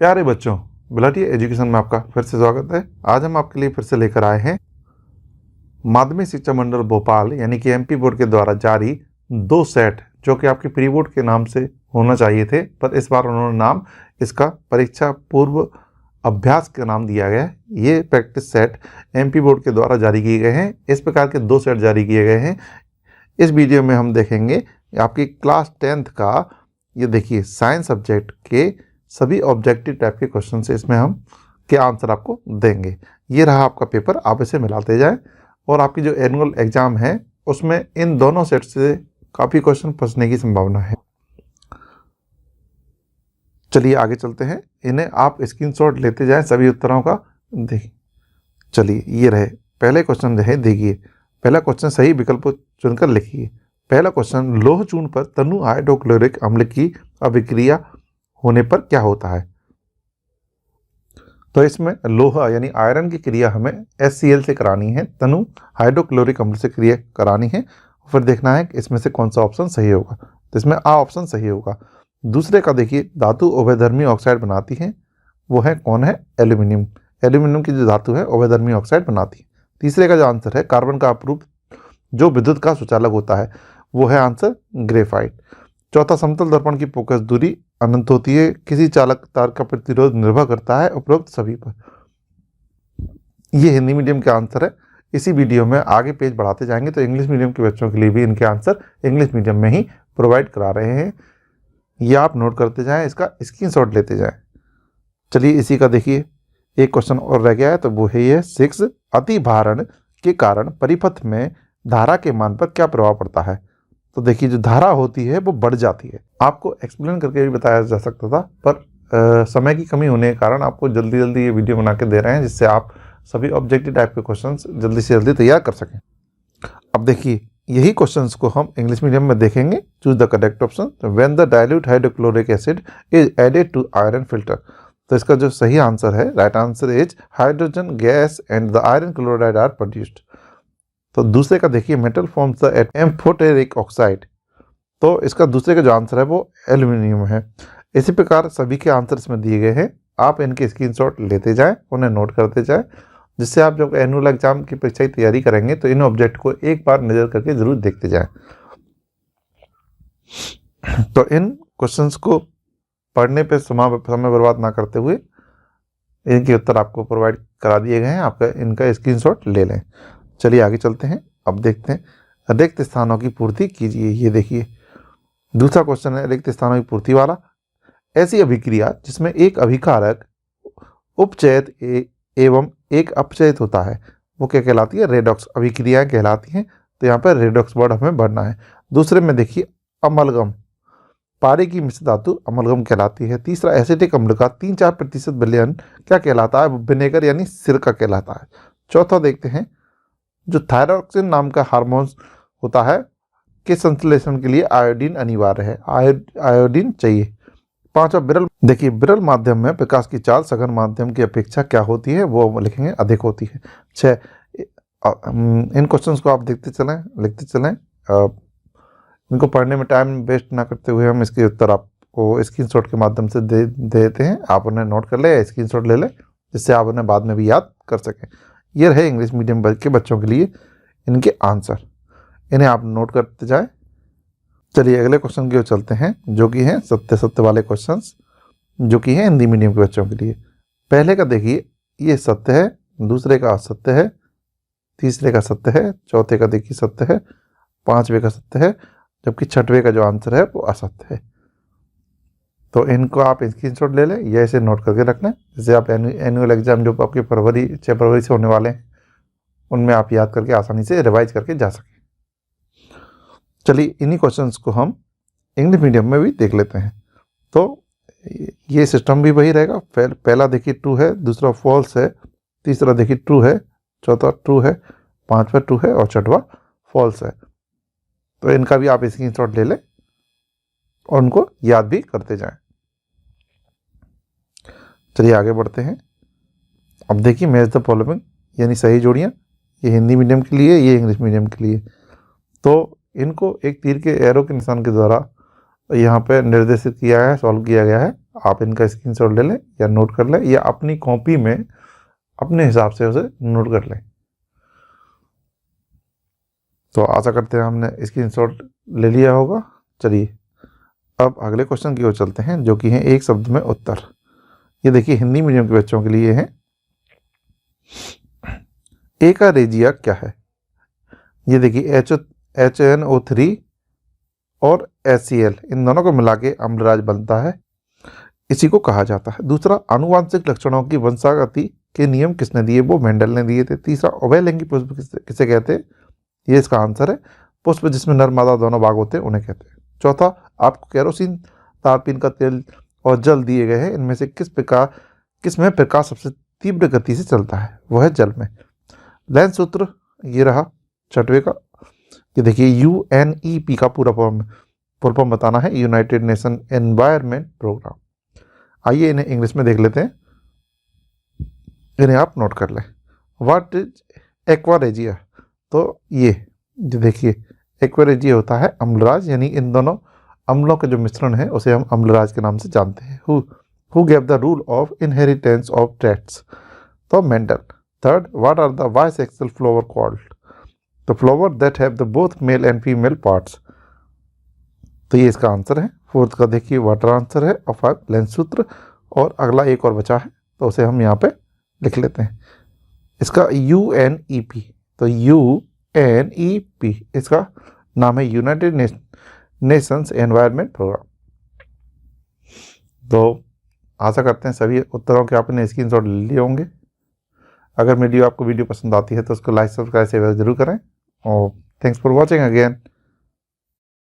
प्यारे बच्चों, बिलाटी एजुकेशन में आपका फिर से स्वागत है। आज हम आपके लिए फिर से लेकर आए हैं माध्यमिक शिक्षा मंडल भोपाल यानी कि एमपी बोर्ड के द्वारा जारी 2 सेट, जो कि आपके प्री बोर्ड के नाम से होना चाहिए थे, पर इस बार उन्होंने नाम इसका परीक्षा पूर्व अभ्यास का नाम दिया गया है। ये प्रैक्टिस सेट एमपी बोर्ड के द्वारा जारी किए गए हैं। इस प्रकार के 2 सेट जारी किए गए हैं। इस वीडियो में हम देखेंगे आपकी क्लास 10th का, ये देखिए, साइंस सब्जेक्ट के सभी ऑब्जेक्टिव टाइप के क्वेश्चन से इसमें हम के आंसर आपको देंगे। ये रहा आपका पेपर, आप इसे मिलाते जाएं और आपकी जो एनुअल एग्जाम है उसमें इन दोनों सेट से काफ़ी क्वेश्चन फंसने की संभावना है। चलिए आगे चलते हैं। इन्हें आप स्क्रीनशॉट लेते जाएं सभी उत्तरों का। देखिए, चलिए ये रहे पहले क्वेश्चन रहे। देखिए, पहला क्वेश्चन सही विकल्प चुनकर लिखिए। पहला क्वेश्चन, लोह चूर्ण पर तनु हाइड्रोक्लोरिक अम्ल की अभिक्रिया होने पर क्या होता है? तो इसमें लोहा यानी आयरन की क्रिया हमें HCl से करानी है, तनु हाइड्रोक्लोरिक अम्ल से क्रिया करानी है। फिर देखना है कि इसमें से कौन सा ऑप्शन सही होगा। तो इसमें आ ऑप्शन सही होगा। दूसरे का देखिए, धातु उभयधर्मी ऑक्साइड बनाती है, वो है कौन है? एल्यूमिनियम। एल्यूमिनियम की जो धातु है उभयधर्मी ऑक्साइड बनाती है। तीसरे का जो आंसर है, कार्बन का अपरूप जो विद्युत का सुचालक होता है, वो है आंसर ग्रेफाइट। चौथा, समतल दर्पण की फोकस दूरी अनंत होती है, किसी चालक तार का प्रतिरोध निर्भर करता है उपरोक्त सभी पर। ये हिंदी मीडियम के आंसर है। इसी वीडियो में आगे पेज बढ़ाते जाएंगे तो इंग्लिश मीडियम के बच्चों के लिए भी इनके आंसर इंग्लिश मीडियम में ही प्रोवाइड करा रहे हैं। ये आप नोट करते जाएं, इसका स्क्रीनशॉट लेते जाएं। चलिए इसी का देखिए एक क्वेश्चन और रह गया है, तो वो है ये 6, अति भारण के कारण परिपथ में धारा के मान पर क्या प्रभाव पड़ता है? तो देखिए, जो धारा होती है वो बढ़ जाती है। आपको एक्सप्लेन करके भी बताया जा सकता था, पर समय की कमी होने के कारण आपको जल्दी जल्दी ये वीडियो बना के दे रहे हैं, जिससे आप सभी ऑब्जेक्टिव टाइप के क्वेश्चंस जल्दी से जल्दी तैयार कर सकें। अब देखिए, यही क्वेश्चंस को हम इंग्लिश मीडियम में देखेंगे। Choose the correct option. When the dilute hydrochloric acid is added to iron filter. तो इसका जो सही आंसर है, right answer is hydrogen gas and the iron chloride are produced. तो दूसरे का देखिए, metal forms the amphoteric oxide. तो इसका दूसरे का जो आंसर है वो एल्यूमिनियम है। इसी प्रकार सभी के आंसर इसमें दिए गए हैं। आप इनके स्क्रीनशॉट लेते जाएं, उन्हें नोट करते जाएं, जिससे आप जब एनुअल एग्जाम की परीक्षा की तैयारी करेंगे तो इन ऑब्जेक्ट को एक बार नज़र करके जरूर देखते जाएं। तो इन क्वेश्चंस को पढ़ने पे समय बर्बाद ना करते हुए इनके उत्तर आपको प्रोवाइड करा दिए गए हैं। आपका इनका स्क्रीनशॉट ले लें। चलिए आगे चलते हैं। अब देखते हैं, रिक्त स्थानों की पूर्ति कीजिए। ये देखिए, दूसरा क्वेश्चन है रिक्त स्थानों की पूर्ति वाला। ऐसी अभिक्रिया जिसमें एक अभिकारक उपचयित एवं एक अपचयित होता है, वो क्या कहलाती है? रेडॉक्स अभिक्रियाएं कहलाती हैं। तो यहाँ पर रेडॉक्स वर्ड हमें भरना है। दूसरे में देखिए, अमलगम, पारे की मिश्र धातु अमलगम कहलाती है। तीसरा, एसिटिक अम्ल का 3-4% विलयन क्या कहलाता है? विनेगर यानी सिरका कहलाता है। चौथा देखते हैं, जो थायरॉक्सिन नाम का हार्मोन होता है के संश्लेषण के लिए आयोडीन अनिवार्य है। आयोडीन चाहिए। पांचवा, विरल। देखिए, विरल माध्यम में प्रकाश की चाल सघन माध्यम की अपेक्षा क्या होती है? वो लिखेंगे अधिक होती है। 6, इन क्वेश्चंस को आप देखते चलें, लिखते चलें। इनको पढ़ने में टाइम वेस्ट ना करते हुए हम इसके उत्तर आपको स्क्रीनशॉट के माध्यम से दे देते हैं। आप उन्हें नोट कर ले, स्क्रीनशॉट ले लें, जिससे आप उन्हें बाद में भी याद कर सकें। ये रहे इंग्लिश मीडियम के बच्चों के लिए इनके आंसर। इन्हें आप नोट करते जाएं। चलिए अगले क्वेश्चन की ओर चलते हैं, जो कि हैं सत्य वाले क्वेश्चंस, जो कि हैं हिंदी मीडियम के बच्चों के लिए। पहले का देखिए, ये सत्य है, दूसरे का असत्य है, तीसरे का सत्य है, चौथे का देखिए सत्य है, पांचवे का सत्य है, जबकि छठवें का जो आंसर है वो असत्य है। तो इनको आप स्क्रीनशॉट ले लें, ये ऐसे नोट करके रखना, जैसे आप एनुअल एग्जाम जो आपके 6 फरवरी से होने वाले हैं, उनमें आप याद करके आसानी से रिवाइज करके जा सकें। चलिए इन्हीं क्वेश्चंस को हम इंग्लिश मीडियम में भी देख लेते हैं। तो ये सिस्टम भी वही रहेगा। पहला देखिए ट्रू है, दूसरा फॉल्स है, तीसरा देखिए ट्रू है, चौथा ट्रू है, पांचवा ट्रू है और छठवा फॉल्स है। तो इनका भी आप स्क्रीनशॉट ले लें और उनको याद भी करते जाएं। चलिए आगे बढ़ते हैं। अब देखिए, मैच द फॉलोइंग यानी सही जोड़ियाँ। ये हिंदी मीडियम के लिए, ये इंग्लिश मीडियम के लिए। तो इनको एक तीर के एरो के निशान के द्वारा यहाँ पे निर्देशित किया है, सॉल्व किया गया है। आप इनका स्क्रीनशॉट ले लें या नोट कर लें, या अपनी कॉपी में अपने हिसाब से उसे नोट कर लें। तो आशा करते हैं हमने स्क्रीनशॉट ले लिया होगा। चलिए अब अगले क्वेश्चन की ओर चलते हैं, जो कि है एक शब्द में उत्तर। ये देखिए हिंदी मीडियम के बच्चों के लिए है। एकारेजिया क्या है? ये देखिए HNO3 और HCl इन दोनों को मिला के अम्लराज बनता है, इसी को कहा जाता है। दूसरा, आनुवांशिक लक्षणों की वंशागति के नियम किसने दिए? वो मेंडल ने दिए थे। तीसरा, उभयलिंगी पुष्प किसे कहते हैं? ये इसका आंसर है। पुष्प जिसमें नर मादा दोनों भाग होते हैं उन्हें कहते हैं। चौथा, आपको केरोसिन, तारपीन का तेल और जल दिए गए हैं, इनमें से किस में प्रकाश सबसे तीव्र गति से चलता है? वह है जल में। लेंस सूत्र ये रहा छठवें का। ये देखिए UNEP का पूरा फुल फॉर्म बताना है, यूनाइटेड नेशन एनवायरनमेंट प्रोग्राम। आइए इन्हें इंग्लिश में देख लेते हैं, इन्हें आप नोट कर लें। What is aqua regia? तो ये देखिए एक्वारेजिया होता है अम्लराज, यानी इन दोनों अम्लों के जो मिश्रण है उसे हम अम्लराज के नाम से जानते हैं। Who gave the rule of inheritance of traits? तो Mendel. Third, what are the bisexual flower called? The flower that have the both male and female parts. तो ये इसका आंसर है। फोर्थ का देखिए वाटर आंसर है। और 5 लेंस सूत्र। और अगला एक और बचा है तो उसे हम यहाँ पे लिख लेते हैं, इसका UNEP। तो UNEP इसका नाम है यूनाइटेड नेशंस एनवायरनमेंट प्रोग्राम। तो आशा करते हैं सभी उत्तरों के आपने स्क्रीनशॉट ले लिए होंगे। अगर आपको वीडियो पसंद आती है तो उसको लाइक सब्सक्राइब शेयर जरूर करें। और थैंक्स फॉर वॉचिंग अगेन।